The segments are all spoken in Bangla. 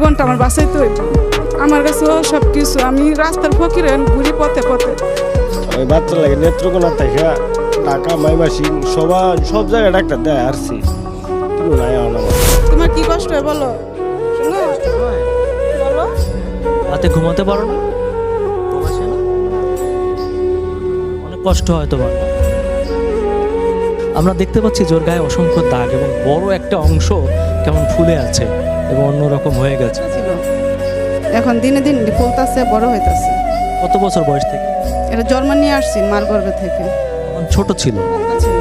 জীবনটা আমার বাঁচাইতে হইব। আমার কাছে সব কিছু, আমি রাস্তার ফকিরে ঘুরি পথে পথে। ওই বাচ্চা লাগে নেত্রকোনা থেকে টাকা মাইমাসিং সব জায়গায় ডাক্তার দেয় আসছি, কিন্তু নাই আমার। তোমার কি কষ্ট হয় বলো? শোনো, বলো। রাতে ঘুমাতে পারো না? ঘুমাচ্ছে না? অনেক কষ্ট হয় তোমার না? আমরা দেখতে পাচ্ছি জোর গায়ে অসংখ্য দাগ এবং বড় একটা অংশ কেমন ফুলে আছে এবং অন্যরকম হয়ে গেছে। ছিল, এখন দিনে দিন ফুলতাছে, বড় হইতাছে। কত বছর বয়স থেকে? এটা জন্ম নিয়ে আসছি মার গর্ভে থেকে। তখন ছোট ছিল, ছিল।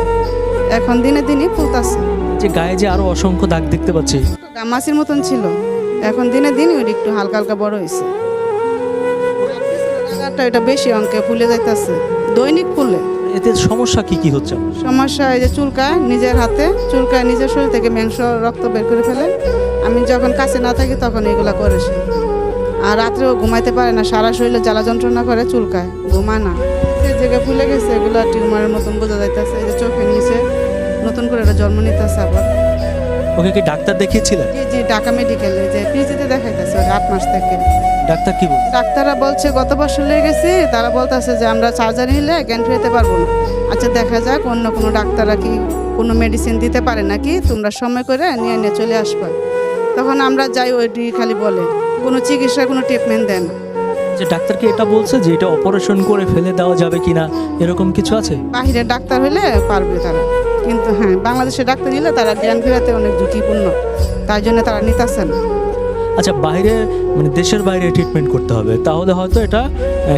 এখন দিনে দিনই ফুলতাছে। যে গায়ে যে আরো অসংখ্য দাগ দেখতে পাচ্ছি, গামাসির মতন ছিল, এখন দিনে দিন ওই একটু হালকা হালকা বড় হয়েছে। এটা বেশি অঙ্কে ফুলে যাইতাছে, দৈনিক ফুলে। এতে সমস্যা কি কি হচ্ছে? সমস্যা এই যে চুলকায়, নিজের হাতে চুলকায়, নিজের শরীর থেকে মাংস রক্ত বের করে ফেলে। আমি যখন কাছে না থাকি তখন এগুলা করে সে। আর রাত্রেও ঘুমাইতে পারে না, সারা শরীরে জ্বালা যন্ত্রণা করে, চুলকায়, ঘুমায় না। যে জায়গায় ফুলে গেছে এগুলা টিউমারের মতন বোঝা যাইতেছে। এই যে চোখের নিচে নতুন করে এটা জন্ম নিতেছে আবার। ওকে কি ডাক্তার দেখিয়েছিলেন? জি জি, ঢাকা মেডিকেলে যে পিজিতে দেখাইতেছে 8 মাস থেকে। ডাক্তার কি বলছে? ডাক্তাররা বলছে গত বছর লেগে গেছি, তারা বলতেছে যে আমরা সার্জারি নিলে জ্ঞান ফিরতে পারবো না। আচ্ছা দেখা যাক অন্য কোনো ডাক্তাররা কি কোনো মেডিসিন দিতে পারে নাকি, তোমরা সময় করে নিয়ে নিয়ে চলে আসবে। তখন আমরা যাই, ওইটি খালি বলে, কোনো চিকিৎসা কোনো ট্রিটমেন্ট দেন না। যে ডাক্তার কি এটা বলছে যে এটা অপারেশন করে ফেলে দেওয়া যাবে কিনা, এরকম কিছু আছে? বাহিরে ডাক্তার হলে পারবে তারা, কিন্তু হ্যাঁ বাংলাদেশের ডাক্তার নিলে তারা জ্ঞান ফেরাতে অনেক ঝুঁকিপূর্ণ, তাই জন্য তারা নিতেছেন। আচ্ছা, বাইরে মানে দেশের বাইরে ট্রিটমেন্ট করতে হবে, তাহলে হয়তো এটা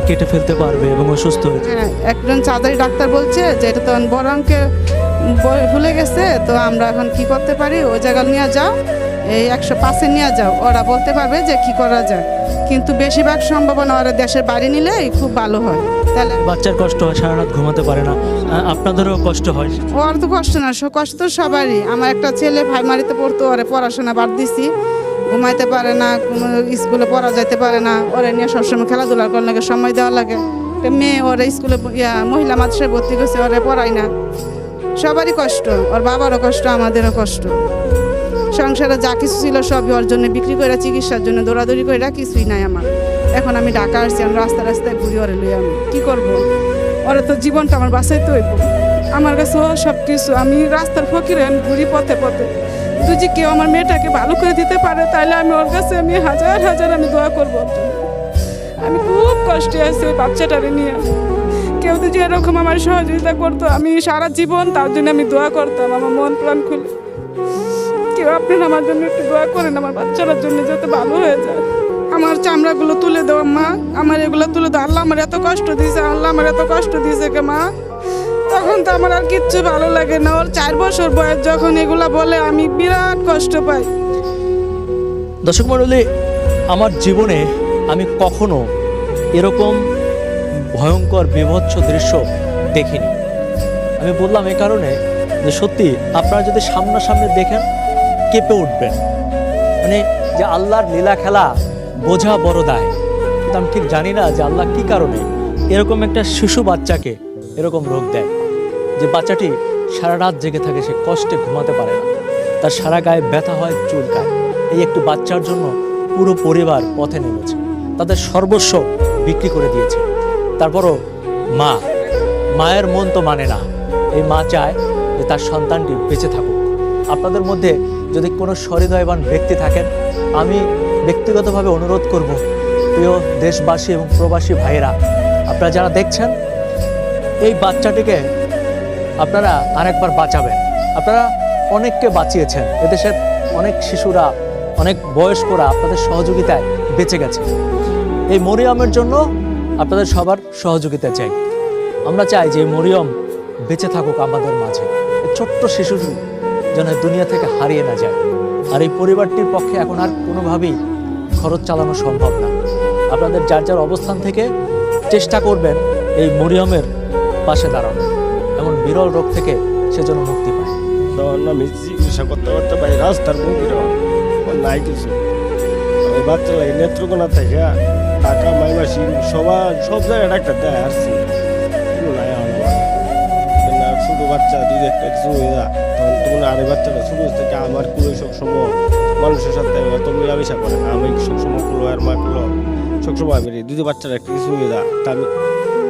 কেটে ফেলতে পারবে এবং সুস্থ হয়ে যাবে। হ্যাঁ, একজন সার্জারি ডাক্তার বলছে যে এটা তো বড় অঙ্কে ভুলে গেছে, তো আমরা এখন কি করতে পারি, ওই জায়গায় নিয়ে যাও, এই 105-এ নিয়ে যাও, ওরা বলতে পারবে যে কি করা যায়। কিন্তু বেশিরভাগ সম্ভাবনা ওরা দেশের বাইরে নিলেই খুব ভালো হয়। তাহলে বাচ্চার কষ্ট হয়, সারা রাত ঘুমাতে পারে না, আপনাদেরও কষ্ট হয়। ওর তো কষ্ট না, কষ্ট তো সবারই। আমার একটা ছেলে প্রাইমারিতে পড়তো, ওরে পড়াশোনা বাদ দিছি, ঘুমাইতে পারে না, কোনো স্কুলে পড়া যাইতে পারে না, ওরে নিয়ে সবসময় খেলাধুলা করার লাগে, সময় দেওয়া লাগে। একটা মেয়ে ওরা স্কুলে মহিলা মাদ্রাসায় ভর্তি করছে, ওরে পড়ায় না। সবারই কষ্ট, ওর বাবারও কষ্ট, আমাদেরও কষ্ট। সংসারে যা কিছু ছিল সবই ওর জন্য বিক্রি করে, চিকিৎসার জন্য দৌড়াদৌড়ি করে, কিছুই নাই আমার। এখন আমি ঢাকা আসছি, আমি রাস্তায় রাস্তায় ঘুরি, ওরে লই আমি কী করবো? ওরা তো জীবনটা আমার বাঁচাইতে হইব। আমার কাছে সব কিছু, আমি রাস্তার ফকিরে ঘুরি পথে পথে। যদি কেউ আমার মেয়েটাকে ভালো করে দিতে পারে তাহলে আমি ওর কাছে আমি হাজার হাজার আমি দোয়া করবো। আমি খুব কষ্টে আছি ওই বাচ্চাটারে নিয়ে। কেউ যদি এরকম আমার সহযোগিতা করতো, আমি সারা জীবন তার জন্য আমি দোয়া করতাম, আমার মন প্রাণ খুলে। কেউ আপনারা আমার জন্য একটু দোয়া করেন, আমার বাচ্চাটার জন্য যাতে ভালো হয়ে যায়। আমার চামড়াগুলো তুলে দেওয়া মা, আমার এগুলো তুলে দাও। আল্লাহ আমার এত কষ্ট দিয়েছে, আল্লাহ আমার এত কষ্ট দিয়েছে কে মা। তখন তো আমার আর কিচ্ছু ভালো লাগে না। ওর 4 বছর বয়স যখন এগুলা বলে আমি বিরাট কষ্ট পাই। দর্শক মণ্ডলী, আমার জীবনে আমি কখনো এরকম ভয়ঙ্কর বিভৎস দৃশ্য দেখিনি। আমি বললাম এই কারণে যে সত্যি আপনারা যদি সামনাসামনি দেখেন কেঁপে উঠবেন। মানে যে আল্লাহর লীলা খেলা বোঝা বড় দায়, কিন্তু আমি ঠিক জানি না যে আল্লাহ কী কারণে এরকম একটা শিশু বাচ্চাকে এরকম রোগ দেয়, যে বাচ্চাটি সারা রাত জেগে থাকে, সে কষ্টে ঘুমাতে পারে না, তার সারা গায়ে ব্যথা হয়, চুলকায়। এই একটু বাচ্চার জন্য পুরো পরিবার পথে নেমেছে, তাদের সর্বস্ব বিক্রি করে দিয়েছে। তারপরও মায়ের মন তো মানে না। এই মা চায় যে তার সন্তানটি বেঁচে থাকুক। আপনাদের মধ্যে যদি কোনো সহৃদয়বান ব্যক্তি থাকেন, আমি ব্যক্তিগতভাবে অনুরোধ করব, প্রিয় দেশবাসী এবং প্রবাসী ভাইয়েরা, আপনারা যারা দেখছেন এই বাচ্চাটিকে আপনারা আরেকবার বাঁচাবেন। আপনারা অনেককে বাঁচিয়েছেন, এদেশের অনেক শিশুরা, অনেক বয়স্করা আপনাদের সহযোগিতায় বেঁচে গেছে। এই মরিয়মের জন্য আপনাদের সবার সহযোগিতা চাই। আমরা চাই যে মরিয়ম বেঁচে থাকুক আমাদের মাঝে, এই ছোট্ট শিশুটি যেন দুনিয়া থেকে হারিয়ে না যায়। আর এই পরিবারটির পক্ষে এখন আর কোনোভাবেই খরচ চালানো সম্ভব না। আপনাদের যার যার অবস্থান থেকে চেষ্টা করবেন এই মরিয়মের পাশে দাঁড়ানো, এমন বিরল রোগ থেকে সে যেন মুক্তি পায়। তখন আমি চিকিৎসা করতে করতে পারি রাস্তার মুখির নাই কিছু। ওই বাচ্চা লাগে নেত্রকোনা থেকে টাকা মাইমাসিং সব জায়গায় ডাক্তার দেয় আসছি, কিন্তু নাই আমার। ছোটো বাচ্চা যদি একটা কিছু হয়ে যায় তখন তখন আরে বাচ্চাটা ছোটো থেকে আমার কুড়ি সব সম্ভব মানুষের সাথে এত মিলামিশা করে না। আমি সবসময় করলো আর মা করলো সবসময় আমি দুটো বাচ্চার একটা কিছু হয়ে যা তা আমি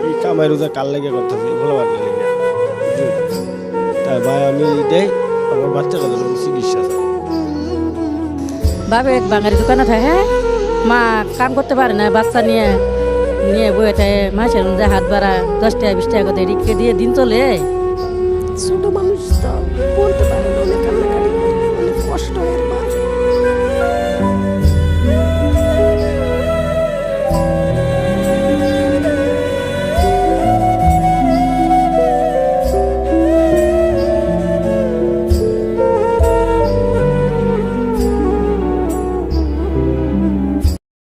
এই কামাই রোজা কাল লেগে করতেছি ভালো লাগে লেগে তাই ভাই আমি দেই আমার বাচ্চাটা যেন চিকিৎসা চাই। বাবে বাঙালি দোকানে থাকে মা কাম করতে পারে না বাচ্চা নিয়ে নিয়ে বয়ে থাকে মাসের মধ্যে হাত বাড়া 10 টাকা 20 টাকা করে রিক্কে দিয়ে দিন চলে। ছোট মানুষ তো বলতে পারে না, অনেক কান্নাকাটি করে, অনেক কষ্ট হয় আর কি।